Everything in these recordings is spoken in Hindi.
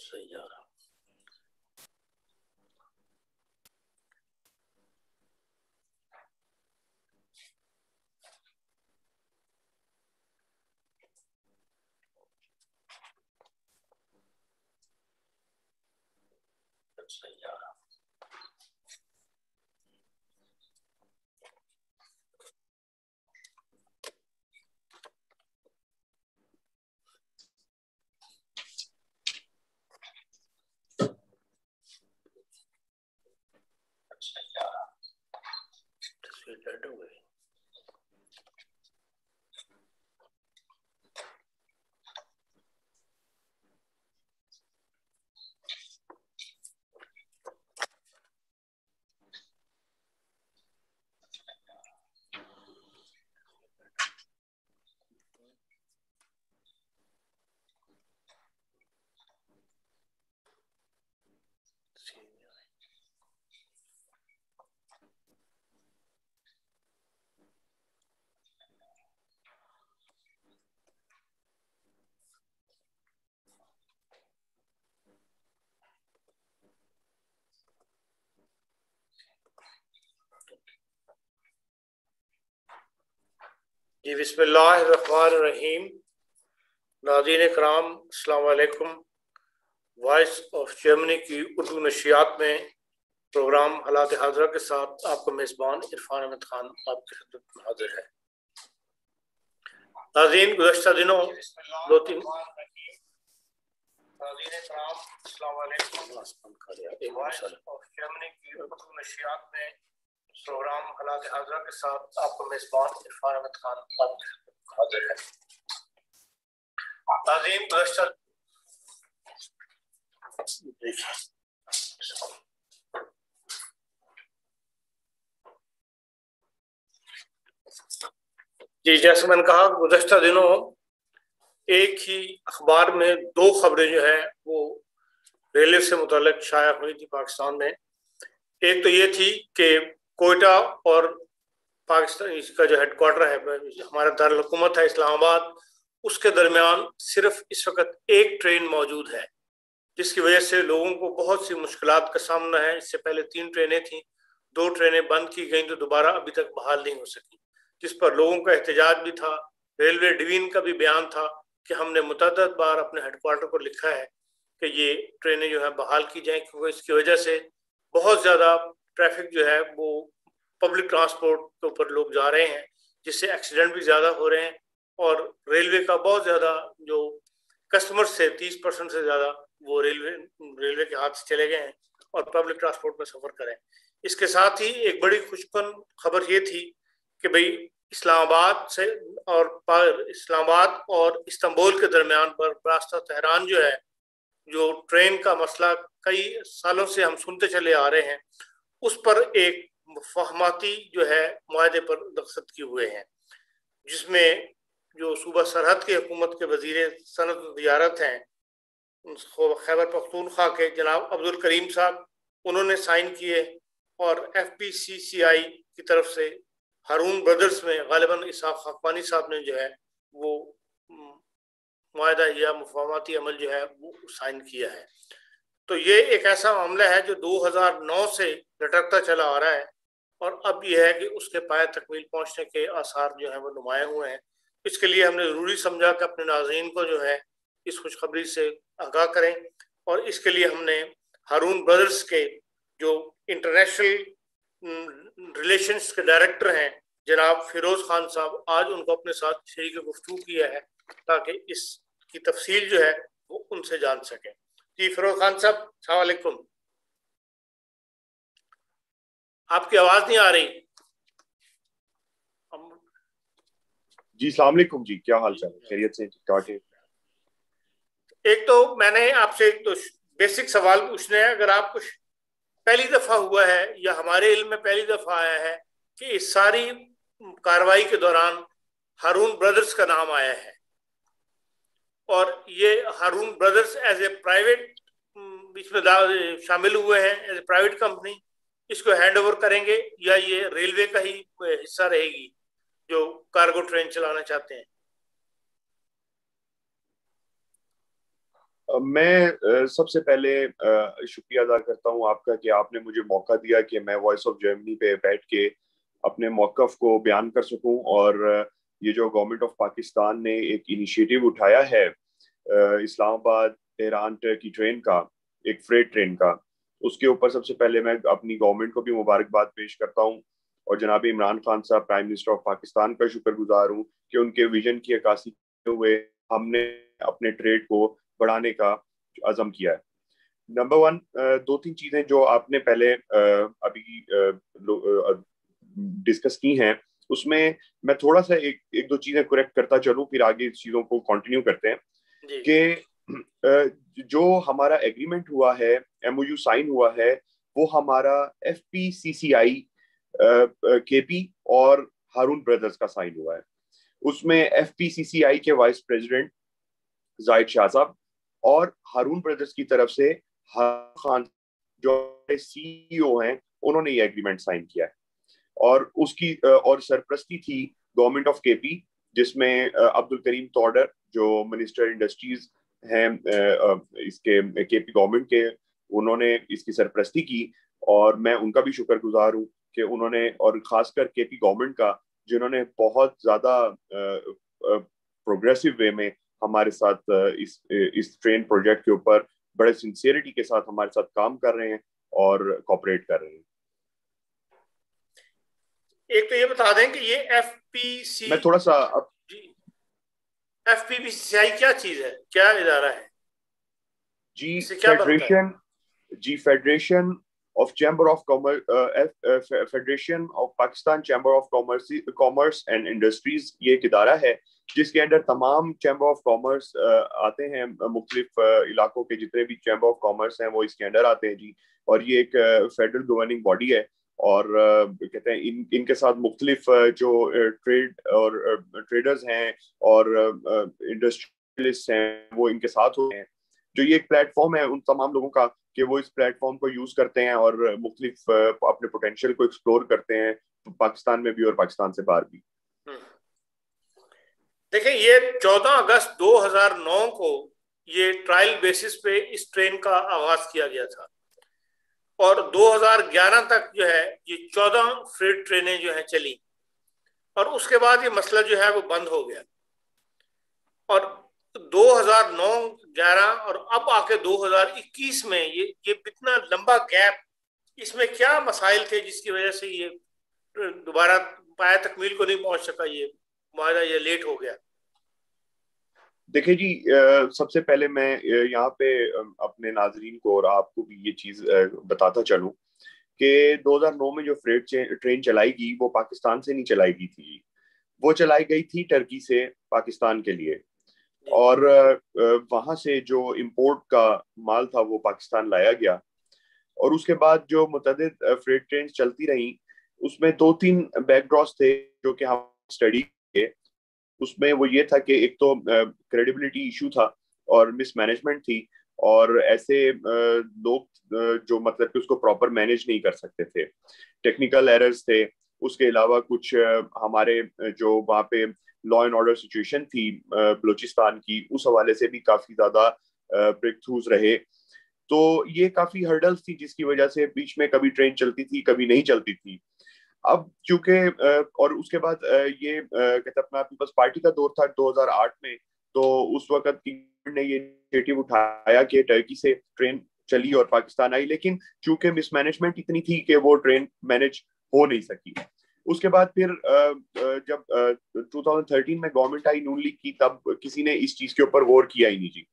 सही जा रहा। सही जा रहा। सही जा रहा। तस्वीर डेड हो गई। जी बिस्मिल्लाहिर्रहमानिर्रहीम। नाज़रीन कराम अस्सलाम वालेकुम। वॉइस ऑफ जर्मनी की उर्दू नशियात में प्रोग्राम हालात हाज़िरा के साथ आपका मेज़बान इरफान अहमद खान आपकी खिदमत में हाजिर है। नाज़रीन गुज़श्ता दिनों दो तीन प्रोग्राम हालात हाज़िरा के साथ आपका मेज़बान इरफान अहमद खान आपकी खिदमत में हाजिर है। नाज़रीन गुज़श्ता जी जैसे मैंने कहा गुज़श्ता दिनों एक ही अखबार में दो खबरें जो है वो रेलवे से मुताल्लिक शाया हुई थी पाकिस्तान में। एक तो ये थी कि कोयटा और पाकिस्तान इसका जो हेडक्वार्टर है हमारा दारुल हुकूमत है इस्लामाबाद, उसके दरमियान सिर्फ इस वक्त एक ट्रेन मौजूद है, जिसकी वजह से लोगों को बहुत सी मुश्किलात का सामना है। इससे पहले 3 ट्रेनें थीं, 2 ट्रेनें बंद की गई तो दोबारा अभी तक बहाल नहीं हो सकी, जिस पर लोगों का एहतजाज भी था। रेलवे डिवीजन का भी बयान था कि हमने मुतअद्दिद बार अपने हेडक्वार्टर को लिखा है कि ये ट्रेनें जो है बहाल की जाएं, क्योंकि इसकी वजह से बहुत ज़्यादा ट्रैफिक जो है वो पब्लिक ट्रांसपोर्ट के ऊपर लोग जा रहे हैं, जिससे एक्सीडेंट भी ज़्यादा हो रहे हैं और रेलवे का बहुत ज़्यादा जो कस्टमर्स से 30% से ज़्यादा वो रेलवे के हाथ से चले गए हैं और पब्लिक ट्रांसपोर्ट में सफ़र करें। इसके साथ ही एक बड़ी खुशखबरी खबर ये थी कि भाई इस्लामाबाद और इस्तांबुल के दरमियान पर रास्ता तेहरान जो है, जो ट्रेन का मसला कई सालों से हम सुनते चले आ रहे हैं, उस पर एक फहमाती जो है मुआहदे पर दस्तखत किए हुए हैं, जिसमें जो सूबा सरहद की हुकूमत के वजीर सनत ज़ियारत हैं खैबर पख्तूनख्वा के जनाब अब्दुल करीम साहब, उन्होंने साइन किए और FPCCI की तरफ से हारून ब्रदर्स में गालिबन इसाक खाकवानी साहब ने जो है वो मुआहदा या मुफाहमती अमल जो है वो साइन किया है। तो ये एक ऐसा मामला है जो 2009 से लटकता चला आ रहा है और अब यह है कि उसके पाए तकमील पहुंचने के आसार जो है वो नुमाया हुए हैं। इसके लिए हमने ज़रूरी समझा कि अपने नाज़रीन को जो है इस खुशखबरी से आगाह करें और इसके लिए हमने हारून ब्रदर्स के जो इंटरनेशनल रिलेशंस के डायरेक्टर हैं जनाब फिरोज़ खान साहब, आज उनको अपने साथ शरीक गुफ्तगू किया है ताकि इसकी तफसील जो है वो उनसे जान सकें। जी फिरोज़ खान साहब, अस्सलाम वालेकुम। आपकी आवाज़ नहीं आ रही। जी अस्सलाम वालेकुम जी, क्या हाल चाल है? खैरियत से? ठीक है। एक तो मैंने आपसे एक तो बेसिक सवाल पूछने हैं, अगर आप कुछ पहली दफा हुआ है या हमारे इल्म में पहली दफा आया है कि इस सारी कार्रवाई के दौरान हारून ब्रदर्स का नाम आया है और ये हारून ब्रदर्स एज ए प्राइवेट इसमें शामिल हुए हैं, एज ए प्राइवेट कंपनी, इसको हैंड ओवर करेंगे या ये रेलवे का ही हिस्सा रहेगी जो कार्गो ट्रेन चलाना चाहते हैं? मैं सबसे पहले शुक्रिया अदा करता हूं आपका कि आपने मुझे मौका दिया कि मैं वॉइस ऑफ जर्मनी पे बैठ के अपने मौक़िफ़ को बयान कर सकूं। और ये जो गवर्नमेंट ऑफ पाकिस्तान ने एक इनिशिएटिव उठाया है इस्लामाबाद तेहरान टर्की ट्रेन का, एक फ्रेट ट्रेन का, उसके ऊपर सबसे पहले मैं अपनी गवर्नमेंट को भी मुबारकबाद पेश करता हूं और जनाब इमरान खान साहब प्राइम मिनिस्टर ऑफ पाकिस्तान का शुक्रगुजार हूं कि उनके विजन की अक्कासी करते हुए हमने अपने ट्रेड को बढ़ाने का अज़म किया है। नंबर वन, दो तीन चीजें जो आपने पहले अभी डिस्कस की हैं, उसमें मैं थोड़ा सा एक दो चीजें करेक्ट करता चलूं, फिर आगे इस चीजों को कंटिन्यू करते हैं कि जो हमारा एग्रीमेंट हुआ है, एमओयू साइन हुआ है, वो हमारा FPCCI KP और हारून ब्रदर्स का साइन हुआ है। उसमें FPCCI के वाइस प्रेसिडेंट जाहिद शाह साहब और हारून ब्रदर्स की तरफ से हारून खान जो CEO हैं, उन्होंने ये एग्रीमेंट साइन किया है। और उसकी और सरप्रस्ती थी गवर्नमेंट ऑफ KP, जिसमें अब्दुल करीम तौडर जो मिनिस्टर इंडस्ट्रीज हैं इसके KP गवर्नमेंट के, उन्होंने इसकी सरप्रस्ती की और मैं उनका भी शुक्रगुजार हूँ कि उन्होंने, और खासकर KP गवर्नमेंट का, जिन्होंने बहुत ज्यादा प्रोग्रेसिव वे में हमारे साथ इस ट्रेन प्रोजेक्ट के ऊपर बड़े सिंसियरिटी के साथ हमारे साथ काम कर रहे हैं और कोऑपरेट कर रहे हैं। एक तो ये बता दें कि ये FPC, मैं थोड़ा सा FPCCI क्या चीज है, क्या इदारा है जी? क्या फेडरेशन, जी federation of chamber of commerce, federation of Pakistan chamber of commerce and industries, ये एक इदारा है जिसके अंदर तमाम चैम्बर ऑफ कॉमर्स आते हैं। मुख्तलिफ इलाकों के जितने भी चैम्बर ऑफ कॉमर्स हैं वो इसके अंदर आते हैं जी। और ये एक फेडरल गवर्निंग बॉडी है और कहते हैं इनके साथ मुख्तलिफ जो ट्रेड और ट्रेडर्स हैं और इंडस्ट्रियलिस्ट हैं, वो इनके साथ होते हैं। जो ये एक प्लेटफॉर्म है उन तमाम लोगों का कि वो इस प्लेटफॉर्म को यूज करते हैं और मुख्तलिफ अपने पोटेंशियल को एक्सप्लोर करते हैं, पाकिस्तान में भी और पाकिस्तान से बाहर भी। देखिए, ये 14 अगस्त 2009 को ये ट्रायल बेसिस पे इस ट्रेन का आगाज किया गया था और 2011 तक जो है ये 14 फ्रेट ट्रेनें जो है चली और उसके बाद ये मसला जो है वो बंद हो गया। और 2009, 11 और अब आके 2021 में ये इतना लंबा गैप, इसमें क्या मसाइल थे जिसकी वजह से ये दोबारा पाया तकमील को नहीं पहुंच सका, ये मायदा ये लेट हो गया? देखिए जी, सबसे पहले मैं यहाँ पे अपने नाजरीन को और आपको भी ये चीज बताता चलूं कि 2009 में जो फ्रेट ट्रेन चलाई गई वो पाकिस्तान से नहीं चलाई गई थी, वो चलाई गई थी टर्की से पाकिस्तान के लिए। और वहां से जो इंपोर्ट का माल था वो पाकिस्तान लाया गया और उसके बाद जो मुतअद्दिद फ्रेट ट्रेन चलती रही, उसमें दो तीन बैकड्रॉस थे जो कि हम स्टडी किए। उसमें वो ये था कि एक तो क्रेडिबिलिटी इशू था और मिसमैनेजमेंट थी और ऐसे लोग जो मतलब कि उसको प्रॉपर मैनेज नहीं कर सकते थे, टेक्निकल एरर्स थे। उसके अलावा कुछ हमारे जो वहाँ पे लॉ एंड ऑर्डर सिचुएशन थी बलूचिस्तान की, उस हवाले से भी काफी ज्यादा ब्रेक थ्रूज रहे। तो ये काफी हर्डल्स थी जिसकी वजह से बीच में कभी ट्रेन चलती थी, कभी नहीं चलती थी। अब चूंकि और उसके बाद ये कहते अपना पीपल्स पार्टी का दौर था 2008 में, तो उस वक्त ने ये इनिशिएटिव उठाया कि टर्की से ट्रेन चली और पाकिस्तान आई, लेकिन चूंकि मिसमैनेजमेंट इतनी थी कि वो ट्रेन मैनेज हो नहीं सकी। उसके बाद फिर जब 2013 में गवर्नमेंट आई नून लीग की, तब किसी ने इस चीज के ऊपर गौर किया ही नहीं जी।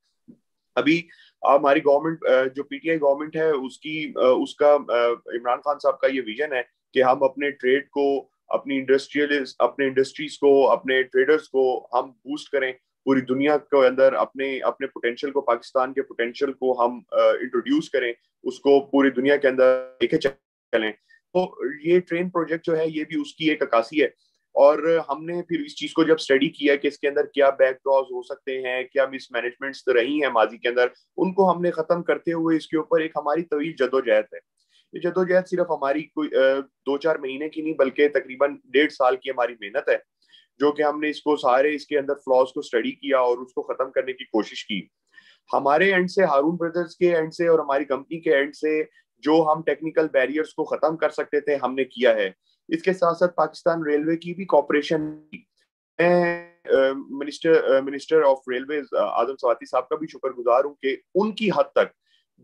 अभी हमारी गवर्नमेंट जो PTI गवर्नमेंट है उसका इमरान खान साहब का ये विजन है कि हम अपने ट्रेड को, अपनी इंडस्ट्रीज को, अपने ट्रेडर्स को हम बूस्ट करें पूरी दुनिया के अंदर, अपने पोटेंशियल को, पाकिस्तान के पोटेंशियल को हम इंट्रोड्यूस करें, उसको पूरी दुनिया के अंदर लेके चलें। तो ये ट्रेन प्रोजेक्ट जो है ये भी उसकी एक अक्कासी है। और हमने फिर इस चीज को जब स्टडी किया कि इसके अंदर क्या बैकड्रॉज हो सकते हैं, क्या मिसमैनेजमेंट्स रही हैं माजी के अंदर, उनको हमने खत्म करते हुए इसके ऊपर एक हमारी तवील जदोजहद है। ये जदोजहद सिर्फ हमारी कोई 2-4 महीने की नहीं, बल्कि तकरीबन 1.5 साल की हमारी मेहनत है, जो कि हमने इसको सारे इसके अंदर फ्लॉज को स्टडी किया और उसको खत्म करने की कोशिश की। हमारे एंड से, हारून ब्रदर्स के एंड से और हमारी कंपनी के एंड से जो हम टेक्निकल बैरियर्स को खत्म कर सकते थे हमने किया है। इसके साथ साथ पाकिस्तान रेलवे की भी कॉपरेशन, मिनिस्टर ऑफ रेलवे आजम सवाती साहब का भी शुक्रगुजार हूँ कि उनकी हद तक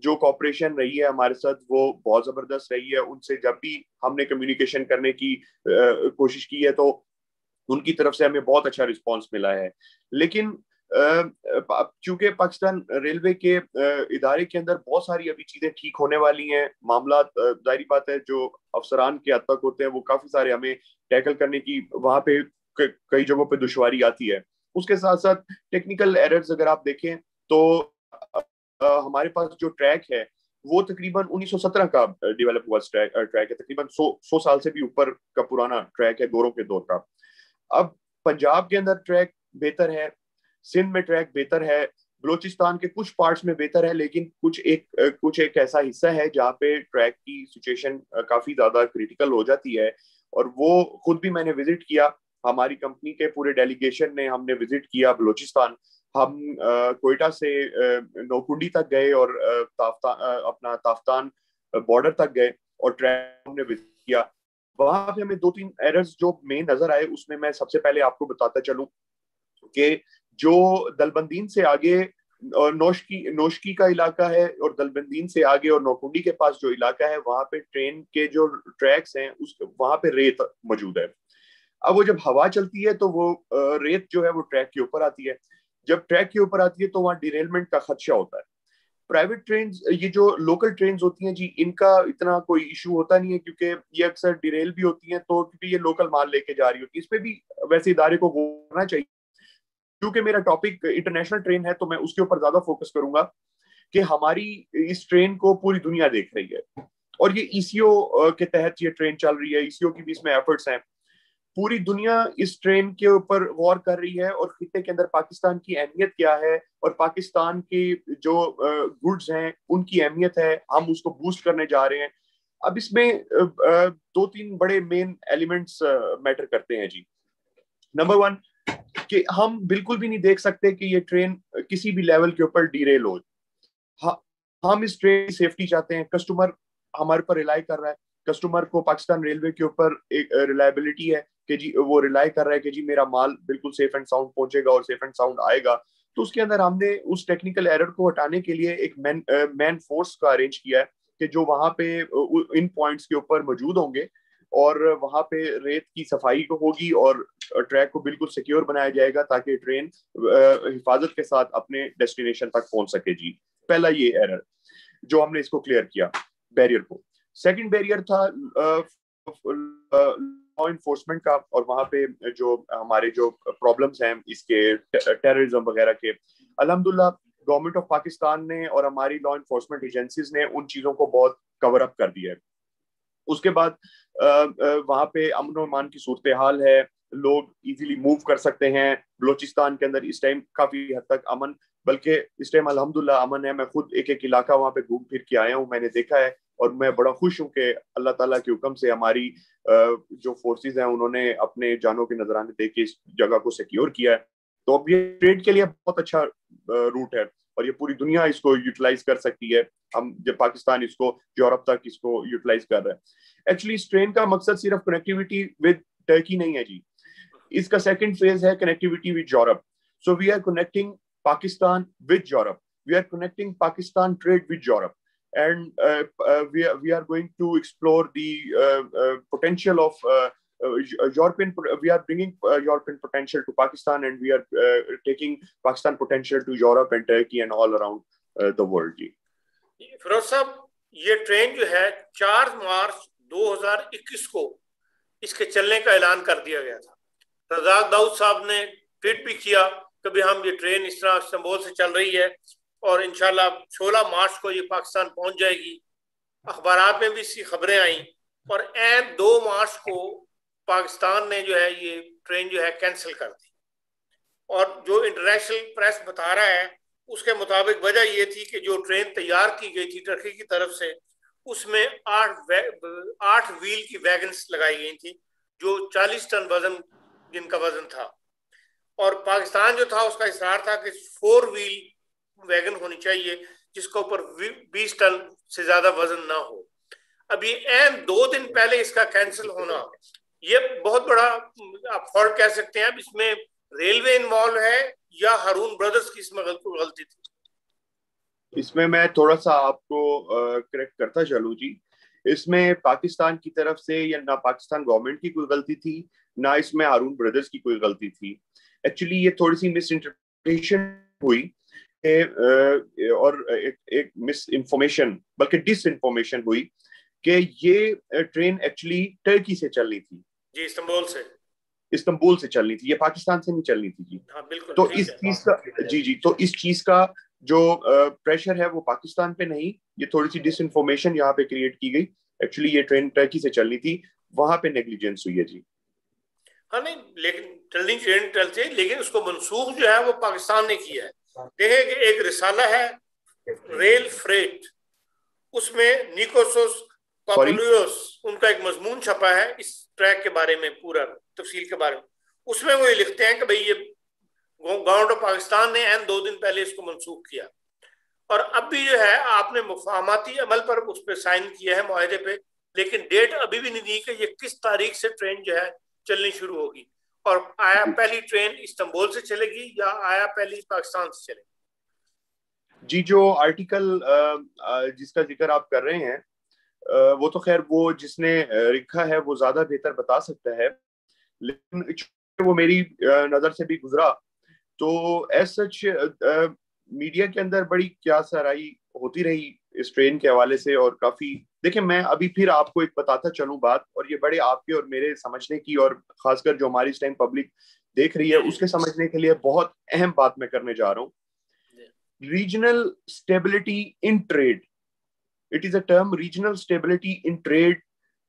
जो कॉपरेशन रही है हमारे साथ वो बहुत जबरदस्त रही है। उनसे जब भी हमने कम्युनिकेशन करने की कोशिश की है तो उनकी तरफ से हमें बहुत अच्छा रिस्पांस मिला है। लेकिन चूंकि पाकिस्तान रेलवे के इदारे के अंदर बहुत सारी अभी चीजें ठीक होने वाली हैं, मामला जाहिर बात है जो अफसरान के हद तक होते हैं वो काफी सारे हमें टैकल करने की वहां पे कई जगहों पे दुश्वारी आती है। उसके साथ साथ टेक्निकल एरर्स अगर आप देखें तो हमारे पास जो ट्रैक है वो तकरीबन 1917 का डेवलप हुआ ट्रैक है, तकरीबन 100 साल से भी ऊपर का पुराना ट्रैक है, गोरों के दौर का। अब पंजाब के अंदर ट्रैक बेहतर है, सिंध में ट्रैक बेहतर है, बलोचिस्तान के कुछ पार्ट्स में बेहतर है, लेकिन कुछ एक ऐसा हिस्सा है जहाँ पे ट्रैक की सिचुएशन काफी ज्यादा क्रिटिकल हो जाती है। और वो खुद भी मैंने विजिट किया, हमारी कंपनी के पूरे डेलीगेशन ने हमने विजिट किया बलोचिस्तान। हम कोयटा से नौकुंडी तक गए और अपना ताफ्तान बॉर्डर तक गए और ट्रैक हमने विजिट किया। वहां पे हमें 2-3 एरर्स जो मेन नजर आए, उसमें मैं सबसे पहले आपको बताता चलूं कि जो दलबंदीन से आगे और नोशकी का इलाका है और दलबंदीन से आगे और नौकुंडी के पास जो इलाका है वहां पे ट्रेन के जो ट्रैक्स हैं उस वहां पे रेत मौजूद है। अब वो जब हवा चलती है तो वो रेत जो है वो ट्रैक के ऊपर आती है। जब ट्रैक के ऊपर आती है तो वहां डिरेलमेंट का खदशा होता है। प्राइवेट ट्रेन, ये जो लोकल ट्रेन होती हैं जी, इनका इतना कोई इशू होता नहीं है क्योंकि ये अक्सर डिरेल भी होती हैं, तो क्योंकि ये लोकल माल लेके जा रही होती है। इस पे भी वैसे इदारे को होना चाहिए। क्योंकि मेरा टॉपिक इंटरनेशनल ट्रेन है तो मैं उसके ऊपर ज्यादा फोकस करूंगा कि हमारी इस ट्रेन को पूरी दुनिया देख रही है और ये ईसीओ के तहत ये ट्रेन चल रही है। ईसीओ की भी इसमें एफर्ट्स हैं। पूरी दुनिया इस ट्रेन के ऊपर गौर कर रही है और खित्ते के अंदर पाकिस्तान की अहमियत क्या है और पाकिस्तान की जो गुड्स हैं उनकी अहमियत है, हम उसको बूस्ट करने जा रहे हैं। अब इसमें 2-3 बड़े मेन एलिमेंट्स मैटर करते हैं जी। नंबर 1 कि हम बिल्कुल भी नहीं देख सकते कि ये ट्रेन किसी भी लेवल के ऊपर डीरेल हो। हम इस ट्रेन की सेफ्टी चाहते हैं। कस्टमर हमारे पर रिलाई कर रहा है, कस्टमर को पाकिस्तान रेलवे के ऊपर एक रिलायबिलिटी है कि जी वो रिलाई कर रहा है कि जी मेरा माल बिल्कुल सेफ एंड साउंड पहुंचेगा और सेफ एंड साउंड आएगा। तो उसके अंदर हमने उस टेक्निकल एरर को हटाने के लिए एक मैन फोर्स का अरेंज किया है कि जो वहां पे इन पॉइंट्स के ऊपर मौजूद होंगे और वहां पे रेत की सफाई होगी और ट्रैक को बिल्कुल सिक्योर बनाया जाएगा ताकि ट्रेन हिफाजत के साथ अपने डेस्टिनेशन तक पहुंच सके जी। पहला ये एरर जो हमने इसको क्लियर किया, बैरियर को। सेकंड बैरियर था लॉ इन्फोर्समेंट का, और वहां पे जो हमारे जो प्रॉब्लम्स हैं इसके टेररिज्म वगैरह के, अल्हम्दुलिल्लाह गवर्नमेंट ऑफ पाकिस्तान ने और हमारी लॉ इन्फोर्समेंट एजेंसीज ने उन चीजों को बहुत कवर अप कर दिया है। उसके बाद वहां पे अमन और अमान की सूरत हाल है, लोग इजीली मूव कर सकते हैं। बलोचिस्तान के अंदर इस टाइम काफी हद तक अमन, बल्कि इस टाइम अल्हम्दुलिल्लाह अमन है। मैं खुद एक एक इलाका वहां पे घूम फिर के आया हूँ, मैंने देखा है और मैं बड़ा खुश हूँ कि अल्लाह ताला के हुक्म से हमारी जो फोर्सेस हैं उन्होंने अपने जानों के नजराने दे के इस जगह को सिक्योर किया है। तो अब ये ट्रेड के लिए बहुत अच्छा रूट है और ये पूरी दुनिया इसको यूटिलाइज कर सकती है। हम जब पाकिस्तान इसको यूरोप तक इसको यूटिलाइज कर रहा है। एक्चुअली इस ट्रेन का मकसद सिर्फ कनेक्टिविटी विद टर्की नहीं है जी, इसका सेकंड फेज है connectivity with Europe. So we are connecting Pakistan with Europe, we are connecting Pakistan trade with Europe, and we are going to explore the potential of European. We are bringing European potential to Pakistan, and we are taking Pakistan potential to Europe and Turkey and all around the world. Firoz sahab, ये ट्रेन जो है 4 मार्च 2021 को इसके चलने का ऐलान कर दिया गया था। रज़ाक दाऊद साहब ने ट्वीट भी किया कि भी हम ये ट्रेन इस तरह इस्तांबुल से चल रही है और इंशाल्लाह 16 मार्च को ये पाकिस्तान पहुंच जाएगी। अखबारात में भी इसकी खबरें आई और ऐन 2 मार्च को पाकिस्तान ने जो है ये ट्रेन जो है कैंसिल कर दी। और जो इंटरनेशनल प्रेस बता रहा है उसके मुताबिक वजह ये थी कि जो ट्रेन तैयार की गई थी टर्की की तरफ से उसमें 8 व्हील की वैगन्स लगाई गई थी जो 40 टन वजन जिनका वजन था, और पाकिस्तान जो था उसका इसरार था कि 4 व्हील वैगन होनी चाहिए जिसके ऊपर 20 टन से ज्यादा वजन ना हो। अब ये ऐन 2 दिन पहले इसका कैंसिल होना, ये बहुत बड़ा आप फॉल्ट कह सकते हैं। अब इसमें रेलवे इन्वॉल्व है या हारून ब्रदर्स की इसमें गलती थी? इसमें मैं थोड़ा सा आपको करेक्ट करता चलूं जी। इसमें पाकिस्तान की तरफ से या ना पाकिस्तान गवर्नमेंट की कोई गलती थी, ना इसमें हारून ब्रदर्स की कोई गलती थी। एक्चुअली ये थोड़ी सी मिस इंटरप्रिटेशन हुई और एक मिस इन्फॉर्मेशन बल्कि डिस इन्फॉर्मेशन हुई कि ये ट्रेन एक्चुअली टर्की से चलनी थी जी, इस्तांबुल से चलनी थी, ये पाकिस्तान से नहीं चलनी थी जी। हाँ बिल्कुल तो ठीक इस है। चीज का जी जी तो इस चीज का जो प्रेशर है वो पाकिस्तान पे नहीं, ये थोड़ी सी डिसइंफॉर्मेशन यहाँ पे क्रिएट की गई। एक्चुअली ये ट्रेन टर्की से चलनी थी, वहां पे नेग्लिजेंस हुई है जी। हाँ नहीं, लेकिन चलनी ट्रेन चलती है, लेकिन उसको मनसूख जो है वो पाकिस्तान ने किया है। देखें कि एक रिसाला है रेल फ्रेट, उसमें निकोसोस सॉरी, पापुलियोस उनका एक मजमून छपा है इस ट्रैक के बारे में, पूरा तफसील के बारे में। उसमें वो ये लिखते हैं कि भाई ये गवर्नमेंट ऑफ पाकिस्तान ने एन 2 दिन पहले इसको मनसूख किया, और अब भी जो है आपने मुफाहमाती अमल पर उस पर साइन किया है मुआहदे पे, लेकिन डेट अभी भी नहीं दी कि ये किस तारीख से ट्रेन जो है चलनी शुरू होगी, और आया पहली ट्रेन इस्तांबुल से चलेगी या आया पहली पाकिस्तान से चलेगी। जी जो आर्टिकल जिसका जिक्र आप कर रहे हैं, वो तो खैर वो जिसने लिखा है वो ज्यादा बेहतर बता सकता है, लेकिन वो मेरी नजर से भी गुजरा। तो एज सच मीडिया के अंदर बड़ी क्या सराही होती रही इस ट्रेन के हवाले से, और काफी देखिए मैं अभी फिर आपको एक बताता चलूं बात, और ये बड़े आपके और मेरे समझने की, और खासकर जो हमारी इस टाइम पब्लिक देख रही है उसके समझने के लिए बहुत अहम बात मैं करने जा रहा हूँ। Regional stability in trade, it is a term, regional stability in trade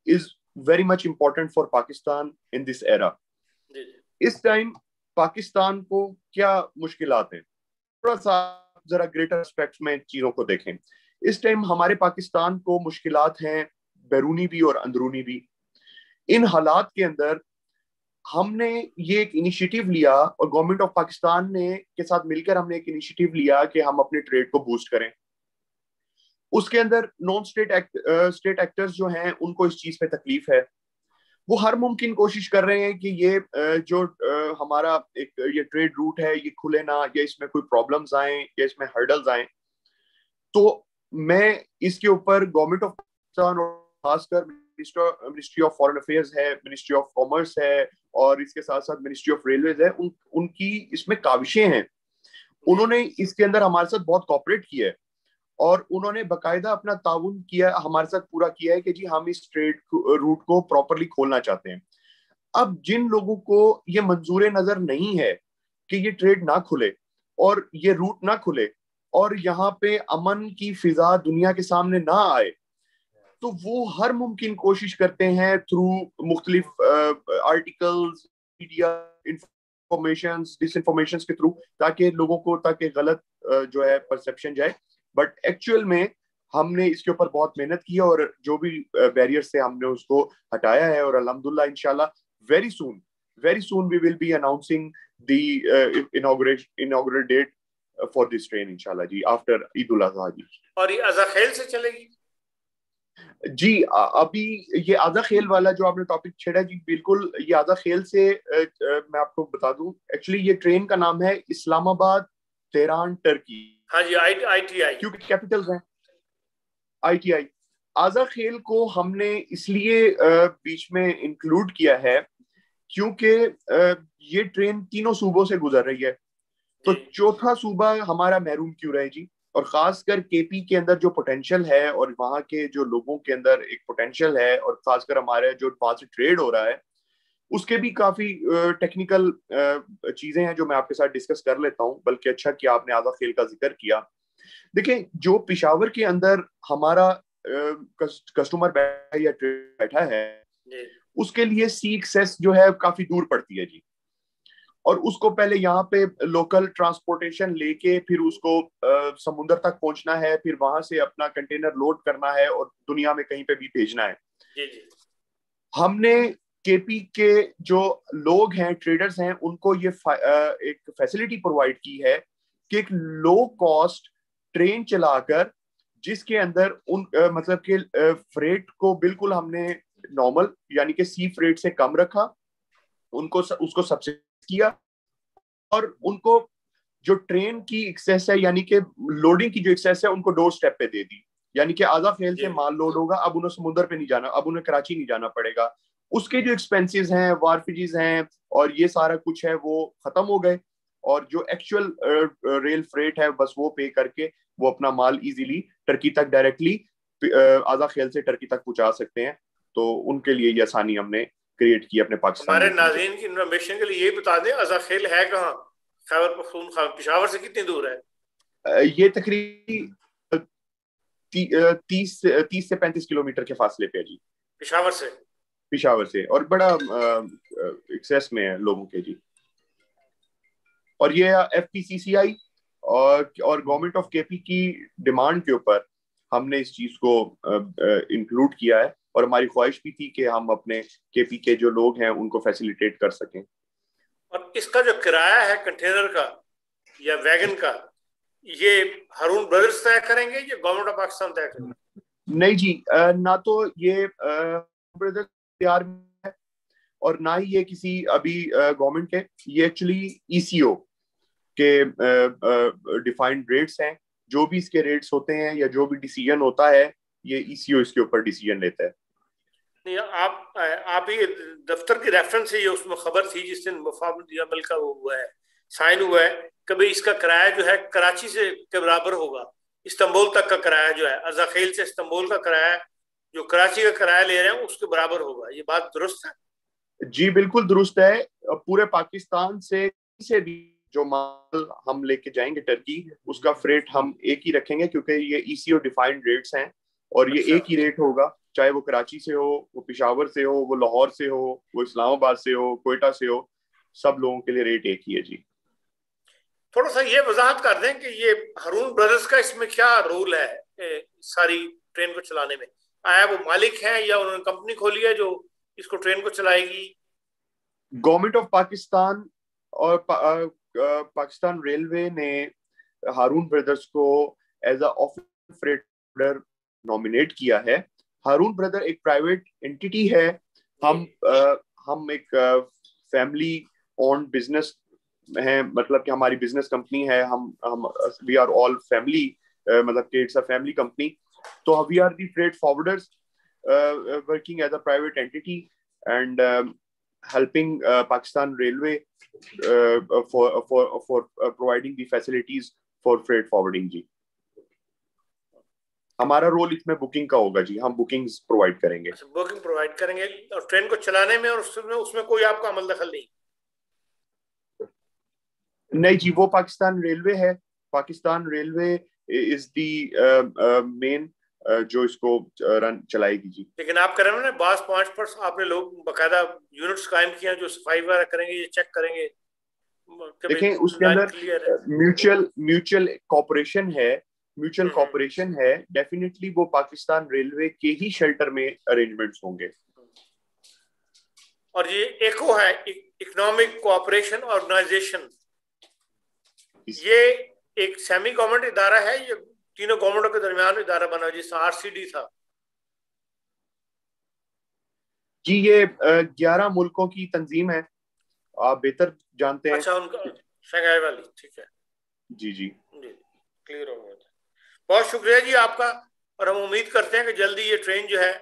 is very much important for Pakistan in this era. इस टाइम पाकिस्तान को क्या मुश्किलात हैं, थोड़ा सा जरा ग्रेटर एस्पेक्ट्स में चीजों को देखें। इस टाइम हमारे पाकिस्तान को मुश्किलात हैं बैरूनी भी और अंदरूनी भी। इन हालात के अंदर हमने ये एक इनिशिएटिव लिया, और गवर्नमेंट ऑफ पाकिस्तान ने के साथ मिलकर हमने एक इनिशिएटिव लिया कि हम अपने ट्रेड को बूस्ट करें। उसके अंदर नॉन स्टेट एक्टर्स जो हैं उनको इस चीज पे तकलीफ है, वो हर मुमकिन कोशिश कर रहे हैं कि ये जो हमारा एक ये ट्रेड रूट है ये खुले ना, या इसमें कोई प्रॉब्लम्स आए या इसमें हर्डल्स आए। तो मैं इसके ऊपर गवर्नमेंट ऑफ पाकिस्तान और खासकर मिनिस्ट्री ऑफ फॉरेन अफेयर्स है, मिनिस्ट्री ऑफ कॉमर्स है, और इसके साथ साथ मिनिस्ट्री ऑफ रेलवेज है, उनकी इसमें काविशें हैं। उन्होंने इसके अंदर हमारे साथ बहुत कॉपरेट किया है, और उन्होंने बकायदा अपना ताउन किया, हमारे साथ पूरा किया है कि जी हम इस ट्रेड रूट को प्रॉपरली खोलना चाहते हैं। अब जिन लोगों को ये मंजूर नजर नहीं है कि ये ट्रेड ना खुले और ये रूट ना खुले और यहाँ पे अमन की फिजा दुनिया के सामने ना आए, तो वो हर मुमकिन कोशिश करते हैं थ्रू मुख्तलिफ आर्टिकल्स, मीडिया इंफॉर्मेशन, डिसइंफॉर्मेशन के थ्रू, ताकि लोगों को ताकि गलत जो है परसेप्शन जाए। बट एक्चुअल में हमने इसके ऊपर बहुत मेहनत की है, और जो भी बैरियर्स से हमने उसको हटाया है, और अल्हम्दुलिल्लाह इंशाल्लाह very soon we will be announcing the inaugurate date for this train इंशाल्लाह जी, आफ्टर ईद उल अजहा जी। और ये अज़ा खेल से चलेगी जी? अभी ये आजा खेल वाला जो आपने टॉपिक छेड़ा जी, बिल्कुल ये आजा खेल से मैं आपको बता दूं, एक्चुअली ये ट्रेन का नाम है इस्लामाबाद तेहरान टर्की। हाँ जी, ITI, क्योंकि कैपिटल्स हैं ITI। आजा खेल को हमने इसलिए बीच में इंक्लूड किया है क्योंकि ये ट्रेन तीनों सूबों से गुजर रही है, तो चौथा सूबा हमारा महरूम क्यों रहे जी? और खासकर केपी के अंदर जो पोटेंशियल है, और वहां के जो लोगों के अंदर एक पोटेंशियल है, और खासकर हमारे जो वहां से ट्रेड हो रहा है उसके भी काफी टेक्निकल चीजें हैं जो मैं आपके साथ डिस्कस कर लेता हूं। बल्कि अच्छा कि आपने आजा खेल का जिक्र किया। देखिए जो पिशावर के अंदर हमारा कस्टमर बैठा या ट्रेड बैठा है, उसके लिए सी एक्सेस जो है काफी दूर पड़ती है जी, और उसको पहले यहाँ पे लोकल ट्रांसपोर्टेशन लेके फिर उसको समुद्र तक पहुंचना है, फिर वहां से अपना कंटेनर लोड करना है और दुनिया में कहीं पे भी भेजना है। हमने केपी के जो लोग हैं, ट्रेडर्स हैं, उनको ये एक फैसिलिटी प्रोवाइड की है कि एक लो कॉस्ट ट्रेन चलाकर जिसके अंदर मतलब कि फ्रेट को बिल्कुल हमने नॉर्मल यानी कि सी फ्रेट से कम रखा, उनको उसको सब्सिडी किया, और उनको जो ट्रेन की एक्सेस है यानी कि लोडिंग की जो एक्सेस है उनको डोर स्टेप पे दे दी। यानी कि आजा खेल से माल लोड होगा, अब उन्हें समुद्र पे नहीं जाना, अब उन्हें कराची नहीं जाना पड़ेगा। उसके जो एक्सपेंसेस हैं, वारफिजीज हैं और ये सारा कुछ है वो खत्म हो गए, और जो एक्चुअल रेल फ्रेट है बस वो पे करके वो अपना माल इजीली टर्की तक डायरेक्टली आजा खेल से टर्की तक पहुंचा सकते हैं। तो उनके लिए ये आसानी हमने क्रिएट की अपने पाकिस्तान हमारे में। नाज़रीन की इन्फॉर्मेशन के लिए ये बता दें, आजा खेल है कहाँ? खैबर पख्तूनख्वा, पेशावर से कितनी दूर है? ये तकरीबन 30 से 35 किलोमीटर के फासले पे है जी, पेशावर से। पिशावर से, और बड़ा एक्सेस में है लोगों के जी। और ये FPCCI और गवर्नमेंट ऑफ KP की डिमांड के ऊपर हमने इस चीज को इंक्लूड किया है, और हमारी ख्वाहिश भी थी कि हम अपने KP के जो लोग हैं उनको फैसिलिटेट कर सकें। और इसका जो किराया है कंटेनर का या वैगन का, ये हारून ब्रदर्स तय करेंगे या गवर्नमेंट ऑफ पाकिस्तान तय करेंगे? नहीं जी, ना तो ये ब्रदर तैयार है और ना ही ये किसी अभी गवर्नमेंट के, ये एक्चुअली ECO के डिफाइंड रेट्स हैं। जो भी इसके रेट्स होते हैं या जो भी डिसीजन होता है ये ECO इसके ऊपर डिसीजन लेता है। नहीं, आप ही दफ्तर की रेफरेंस से ये उसमें खबर थी जिस दिन मुफाहमत अमल का वो हुआ है, साइन हुआ है, कभी इसका किराया जो है कराची से के बराबर होगा। इस्तांबुल तक का किराया जो है, अज़ाखेल से इस्तांबुल का किराया जो कराची का किराया ले रहे हैं उसके बराबर होगा। ये बात दुरुस्त है? जी बिल्कुल दुरुस्त है। पूरे पाकिस्तान से भी जो माल हम लेके जाएंगे टर्की, उसका फ्रेट हम एक ही रखेंगे क्योंकि ये ECO डिफाइंड रेट्स हैं, और ये अच्छा। एक ही रेट होगा, चाहे वो कराची से हो, वो पिशावर से हो, वो लाहौर से हो, वो इस्लामाबाद से हो, कोयटा से हो, सब लोगों के लिए रेट एक ही है जी। थोड़ा सा ये वजाहत कर दें कि ये हारून ब्रदर्स का इसमें क्या रोल है सारी ट्रेन को चलाने में? आया वो मालिक हैं या उन्होंने कंपनी खोली है जो इसको ट्रेन को चलाएगी? गवर्नमेंट ऑफ पाकिस्तान और पाकिस्तान रेलवे ने हारून ब्रदर्स को as a official freight nominate किया है। हारून ब्रदर एक प्राइवेट एंटिटी है। हम एक फैमिली ओन्ड बिजनेस है, मतलब कि हमारी बिजनेस कंपनी है। हम वी आर ऑल फैमिली, मतलब कि इट्स अ फैमिली कंपनी। तो we are the freight forwarders working as a private entity and helping Pakistan Railway for providing the facilities for freight forwarding जी। हमारा रोल इसमें बुकिंग का होगा जी, हम बुकिंग्स प्रोवाइड करेंगे। अच्छा, बुकिंग प्रोवाइड करेंगे और ट्रेन को चलाने में और उसमें कोई आपका अमल दखल नहीं? नहीं जी, वो पाकिस्तान रेलवे है। Pakistan railway is the main जो इसको रन चलाएगी जी। लेकिन आप करें ना, बास पॉइंट पर आपने लोग बकायदा यूनिट्स कायम किए हैं जो सफाई वगैरह करेंगे, ये चेक करेंगे देखें उसके लाइन अंदर क्लियर है? म्यूचुअल कॉपरेशन है, म्यूचुअल कॉपरेशन है। डेफिनेटली वो पाकिस्तान रेलवे के ही शेल्टर में अरेंजमेंट्स होंगे। और ये एको है, इकोनॉमिक कोऑपरेशन ऑर्गेनाइजेशन, ये एक सेमी गवर्नमेंट इदारा है, ये तीनों गवर्नमेंटों के दरमियान इदारा बना जिसका RCD था? जी ये 11 मुल्कों की तंजीम है, आप बेहतर जानते हैं। अच्छा, उनका शंघाई वाली, ठीक है। जी जी जी, क्लियर हो गया। बहुत शुक्रिया जी आपका, और हम उम्मीद करते हैं कि जल्दी ये ट्रेन जो है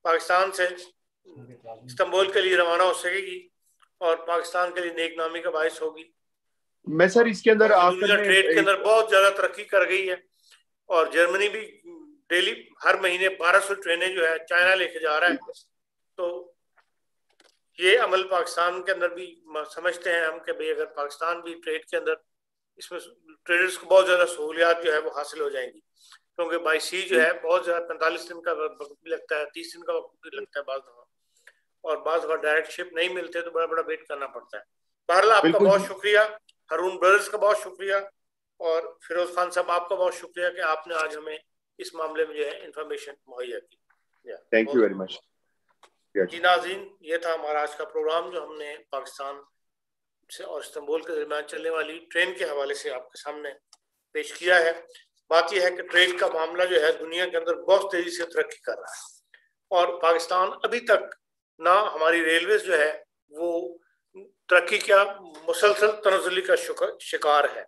पाकिस्तान से इस्तांबुल के लिए रवाना हो सकेगी और पाकिस्तान के लिए नेक नामी का बायस होगी। मैं सर इसके अंदर दुनिया आखिर में ट्रेड के अंदर बहुत ज्यादा तरक्की कर गई है, और जर्मनी भी डेली हर महीने 1200 ट्रेनें जो है चाइना लेके जा रहा है। तो ये अमल पाकिस्तान के अंदर भी समझते हैं हम कि भाई अगर पाकिस्तान भी ट्रेड के अंदर, इसमें ट्रेडर्स को बहुत ज्यादा सहूलियात जो है वो हासिल हो जाएंगी, क्योंकि बाई सी जो है बहुत ज्यादा 45 दिन का वक्त भी लगता है, 30 दिन का वक्त भी लगता है बाज़ दफा, और बाज़ दफा डायरेक्ट शिप नहीं मिलते तो बड़ा बड़ा वेट करना पड़ता है। बहरहाल आपका बिल्कुल बहुत शुक्रिया, हारून ब्रदर्स का बहुत शुक्रिया, और फिरोज खान साहब आपका बहुत शुक्रिया कि आपने आज हमें इस मामले में जो है इंफॉर्मेशन मुहैया की। Thank you very much. जी नाज़रीन, ये था हमारा आज का प्रोग्राम जो हमने पाकिस्तान से और इस्तांबुल के दरमियान चलने वाली ट्रेन के हवाले से आपके सामने पेश किया है। बात यह है कि ट्रेन का मामला जो है दुनिया के अंदर बहुत तेजी से तरक्की कर रहा है और पाकिस्तान अभी तक ना हमारी रेलवेज जो है वो तरक्की क्या मुसलसल तनज़ुली का शिकार है।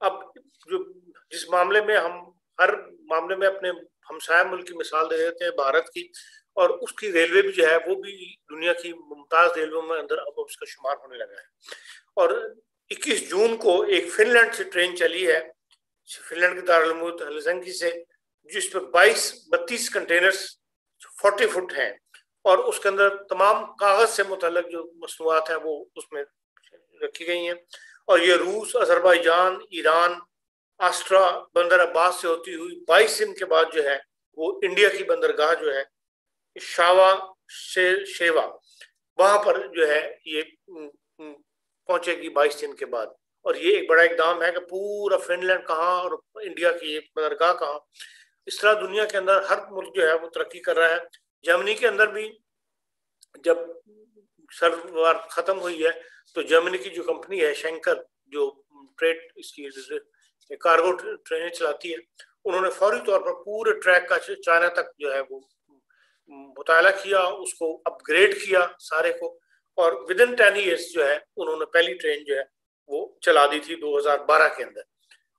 अब जो जिस मामले में हम हर मामले में अपने हमसाया मुल्क की मिसाल दे देते हैं भारत की, और उसकी रेलवे भी जो है वो भी दुनिया की मुमताज रेलवे में अंदर अब उसका शुमार होने लगा है। और 21 जून को एक फिनलैंड से ट्रेन चली है, फिनलैंड के दारुल हेलसिंकी से, जिस पर 32 कंटेनर्स 40 फुट हैं और उसके अंदर तमाम कागज से मुतल्लक जो मसनूआत हैं वो उसमें रखी गई हैं। और ये रूस, अजरबैजान, ईरान, आस्ट्रा, बंदर अब्बास से होती हुई 22 दिन के बाद जो है वो इंडिया की बंदरगाह जो है शावा शेवा, वहां पर जो है ये पहुंचेगी 22 दिन के बाद। और ये एक बड़ा इकदाम है कि पूरा फिनलैंड कहाँ और इंडिया की ये बंदरगाह कहाँ। इस तरह दुनिया के अंदर हर मुल्क जो है वो तरक्की कर रहा है। जर्मनी के अंदर भी जब सर्द वार खत्म हुई है तो जर्मनी की जो कंपनी है शेंकर, जो ट्रेड इसकी कार्गो ट्रेनें चलाती है, उन्होंने फौरी तौर पर पूरे ट्रैक का चाइना तक जो है वो मुताला किया, उसको अपग्रेड किया सारे को, और विद इन 10 ईयर्स जो है उन्होंने पहली ट्रेन जो है वो चला दी थी 2012 के अंदर।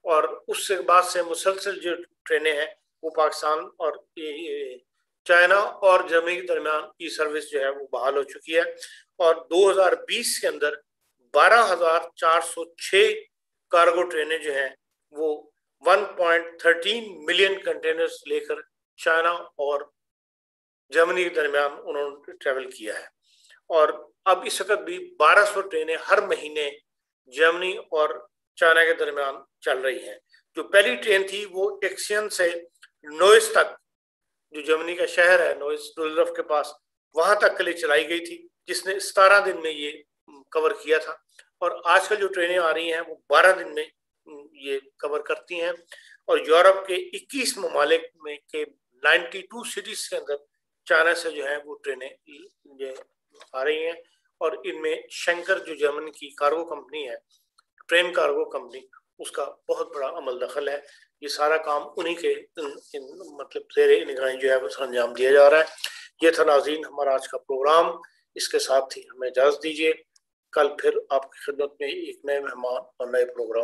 और उससे बाद से मुसलसल जो ट्रेनें हैं वो पाकिस्तान और चाइना और जर्मनी के दरमियान की सर्विस जो है वो बहाल हो चुकी है। और 2020 के अंदर 12,406 कार्गो ट्रेनें जो हैं वो 1.13 मिलियन कंटेनर्स लेकर चाइना और जर्मनी के दरमियान उन्होंने ट्रेवल किया है। और अब इस वक्त भी 1200 ट्रेनें हर महीने जर्मनी और चाइना के दरमियान चल रही हैं। जो पहली ट्रेन थी वो एक्सियन से नोइस तक, जो जर्मनी का शहर है नोइस डुससेल्डोर्फ के पास, वहां तक के लिए चलाई गई थी, जिसने 17 दिन में ये कवर किया था। और आजकल जो ट्रेनें आ रही हैं वो 12 दिन में ये कवर करती हैं। और यूरोप के 21 ममालिक में के 92 सिटीज के अंदर चाइना से जो है वो ट्रेनें आ रही हैं। और इनमें शेंकर जो जर्मनी की कार्गो कंपनी है, ट्रेन कार्गो कंपनी, उसका बहुत बड़ा अमल दखल है। ये सारा काम उन्हीं के मतलब ज़ेरे निगरानी जो है वो अंजाम दिया जा रहा है। ये था नाज़रीन हमारा आज का प्रोग्राम। इसके साथ ही हमें इजाज़त दीजिए। कल फिर आपकी खिदमत में एक नए मेहमान और नए प्रोग्राम